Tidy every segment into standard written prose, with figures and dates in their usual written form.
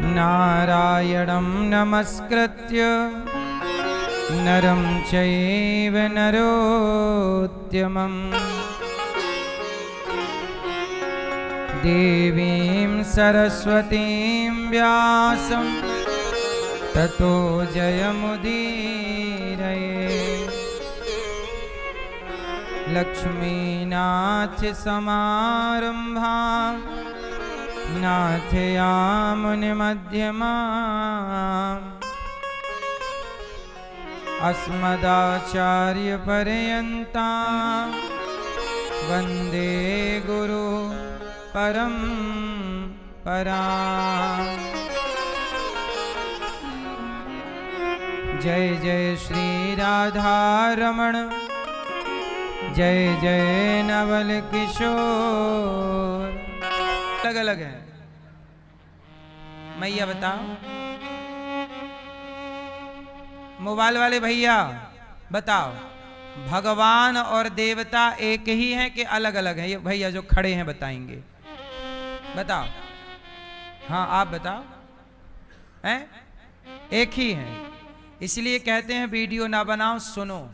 नारायणं नमस्कृत्य नरं चैव नरोत्तमम् देवीं सरस्वतीं व्यासं ततो जयमुदीरये। लक्ष्मीनाथसमारम्भां नाथयामुनिमध्यमाम् अस्मदाचार्यपर्यन्तां वन्दे गुरु परम्पराम्। जय जय श्री राधा रमण, जय जय नवल किशोर। अलग अलग है। मैया बताओ, मोबाइल वाले भैया बताओ, भगवान और देवता एक ही हैं कि अलग अलग हैं? ये भैया जो खड़े हैं बताएंगे, बताओ। हाँ आप बताओ, हैं? एक ही हैं। इसलिए कहते हैं वीडियो ना बनाओ, सुनो।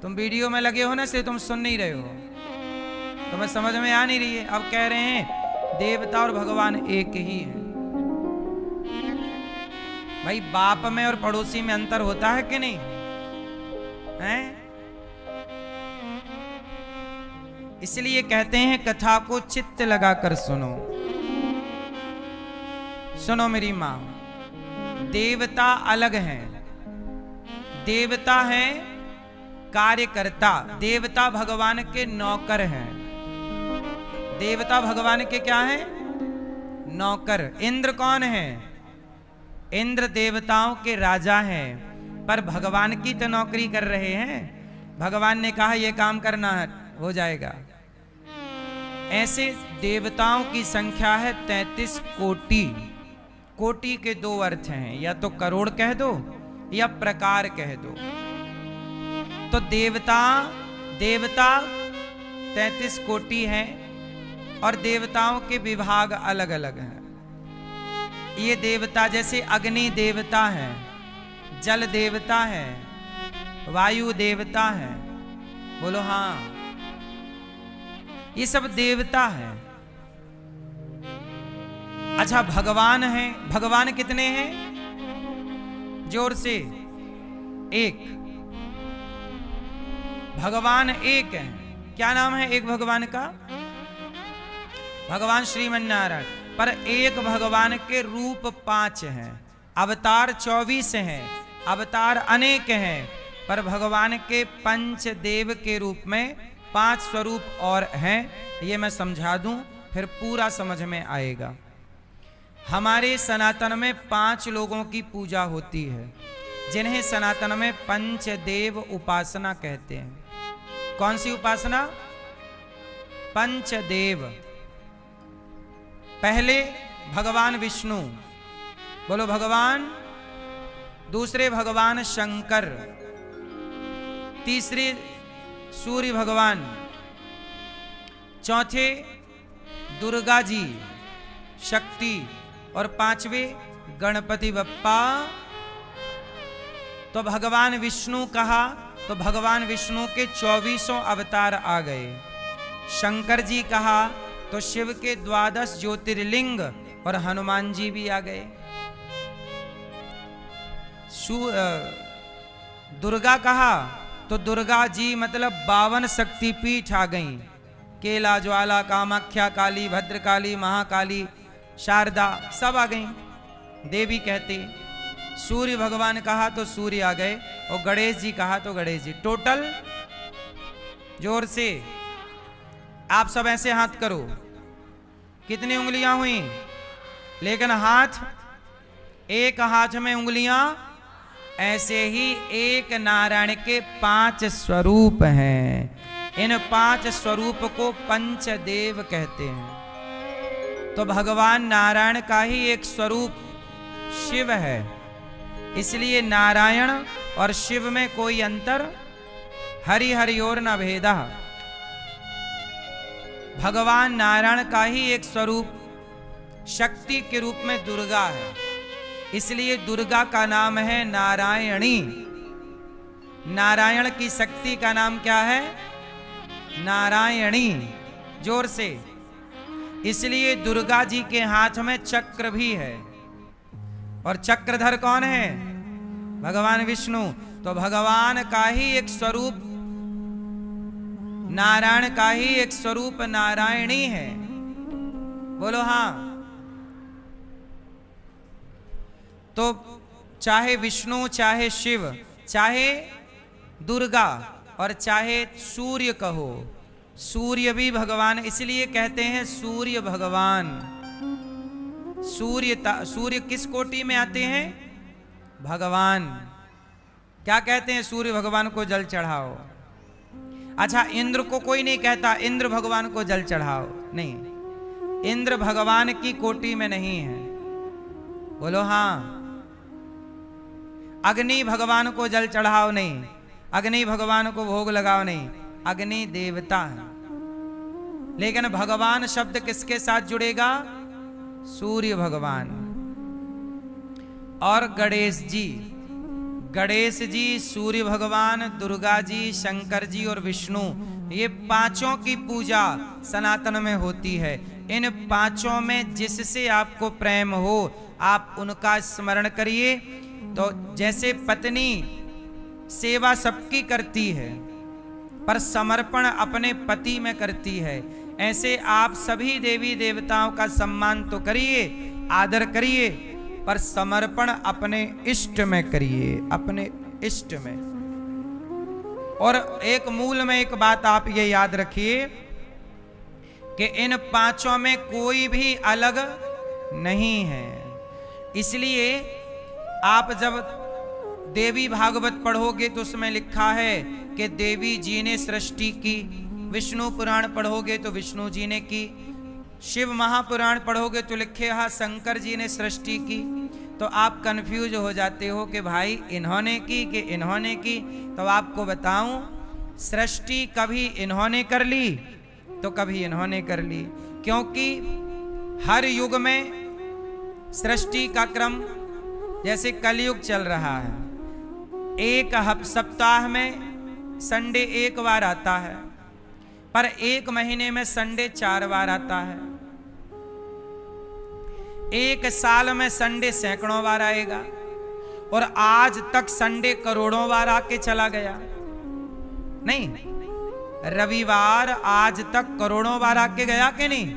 तुम वीडियो में लगे हो ना, इसलिए तुम सुन नहीं रहे हो, तुम्हें समझ में आ नहीं रही है। अब कह रहे हैं देवता और भगवान एक ही है। भाई बाप में और पड़ोसी में अंतर होता है कि नहीं हैं? इसलिए कहते हैं कथा को चित्त लगाकर सुनो। सुनो मेरी मां, देवता अलग हैं। देवता हैं कार्यकर्ता, देवता भगवान के नौकर हैं। देवता भगवान के क्या हैं? नौकर। इंद्र कौन है? इंद्र देवताओं के राजा हैं, पर भगवान की तो नौकरी कर रहे हैं। भगवान ने कहा यह काम करना है, हो जाएगा। ऐसे देवताओं की संख्या है 33 कोटि। कोटि के दो अर्थ हैं, या तो करोड़ कह दो या प्रकार कह दो। तो देवता 33 कोटि हैं और देवताओं के विभाग अलग अलग हैं। ये देवता जैसे अग्नि देवता है, जल देवता है, वायु देवता है। बोलो हाँ, ये सब देवता है। अच्छा भगवान है, भगवान कितने हैं? जोर से, एक। भगवान एक है। क्या नाम है एक भगवान का? भगवान श्रीमन नारायण। पर एक भगवान के रूप 5 हैं, अवतार 24 हैं, अवतार अनेक हैं, पर भगवान के पंचदेव के रूप में 5 स्वरूप और हैं। ये मैं समझा दूं, फिर पूरा समझ में आएगा। हमारे सनातन में 5 लोगों की पूजा होती है, जिन्हें सनातन में पंचदेव उपासना कहते हैं। कौन सी उपासना? पंचदेव। पहले भगवान विष्णु, बोलो भगवान। दूसरे भगवान शंकर, तीसरे सूर्य भगवान, चौथे दुर्गा जी शक्ति, और 5वें गणपति बप्पा। तो भगवान विष्णु कहा तो भगवान विष्णु के 24 अवतार आ गए। शंकर जी कहा तो शिव के 12 ज्योतिर्लिंग और हनुमान जी भी आ गए। दुर्गा कहा तो दुर्गा जी मतलब 52 शक्तिपीठ आ गईं। केला, ज्वाला, कामाख्या, काली, भद्रकाली, महाकाली, शारदा सब आ गईं, देवी कहते। सूर्य भगवान कहा तो सूर्य आ गए, और गणेश जी कहा तो गणेश जी। टोटल, जोर से आप सब ऐसे हाथ करो। कितनी उंगलियां हुई? लेकिन हाथ, एक हाथ में उंगलियां। ऐसे ही एक नारायण के 5 स्वरूप हैं। इन 5 स्वरूप को पंचदेव कहते हैं। तो भगवान नारायण का ही एक स्वरूप शिव है, इसलिए नारायण और शिव में कोई अंतर हरि हरियोर न भेदा। भगवान नारायण का ही एक स्वरूप शक्ति के रूप में दुर्गा है, इसलिए दुर्गा का नाम है नारायणी। नारायण की शक्ति का नाम क्या है? नारायणी। जोर से। इसलिए दुर्गा जी के हाथ में चक्र भी है। और चक्रधर कौन है? भगवान विष्णु। तो भगवान का ही एक स्वरूप, नारायण का ही एक स्वरूप नारायणी है। बोलो हाँ। तो चाहे विष्णु, चाहे शिव, चाहे दुर्गा और चाहे सूर्य कहो, सूर्य भी भगवान, इसलिए कहते हैं सूर्य भगवान। सूर्य किस कोटि में आते हैं? भगवान। क्या कहते हैं? सूर्य भगवान को जल चढ़ाओ। अच्छा, इंद्र को कोई नहीं कहता इंद्र भगवान को जल चढ़ाओ, नहीं, इंद्र भगवान की कोटि में नहीं है। बोलो हाँ। अग्नि भगवान को जल चढ़ाओ, नहीं, अग्नि भगवान को भोग लगाओ, नहीं, अग्नि देवता है। लेकिन भगवान शब्द किसके साथ जुड़ेगा? सूर्य भगवान। और गणेश जी, गणेश जी, सूर्य भगवान, दुर्गा जी, शंकर जी और विष्णु, ये पांचों की पूजा सनातन में होती है। इन पांचों में जिससे आपको प्रेम हो आप उनका स्मरण करिए। तो जैसे पत्नी सेवा सबकी करती है पर समर्पण अपने पति में करती है, ऐसे आप सभी देवी देवताओं का सम्मान तो करिए, आदर करिए, पर समर्पण अपने इष्ट में करिए, अपने इष्ट में। और एक मूल में एक बात आप ये याद रखिए कि इन पांचों में कोई भी अलग नहीं है। इसलिए आप जब देवी भागवत पढ़ोगे तो उसमें लिखा है कि देवी जी ने सृष्टि की, विष्णु पुराण पढ़ोगे तो विष्णु जी ने की, शिव महापुराण पढ़ोगे तो लिखे हाँ शंकर जी ने सृष्टि की। तो आप कंफ्यूज हो जाते हो कि भाई इन्होंने की कि इन्होंने की। तो आपको बताऊं, सृष्टि कभी इन्होंने कर ली तो कभी इन्होंने कर ली, क्योंकि हर युग में सृष्टि का क्रम, जैसे कलयुग चल रहा है, एक सप्ताह में संडे एक बार आता है, पर एक महीने में संडे 4 बार आता है। एक साल में संडे सैकड़ों बार आएगा, और आज तक संडे करोड़ों बार आके चला गया। नहीं, रविवार आज तक करोड़ों बार आके गया कि नहीं?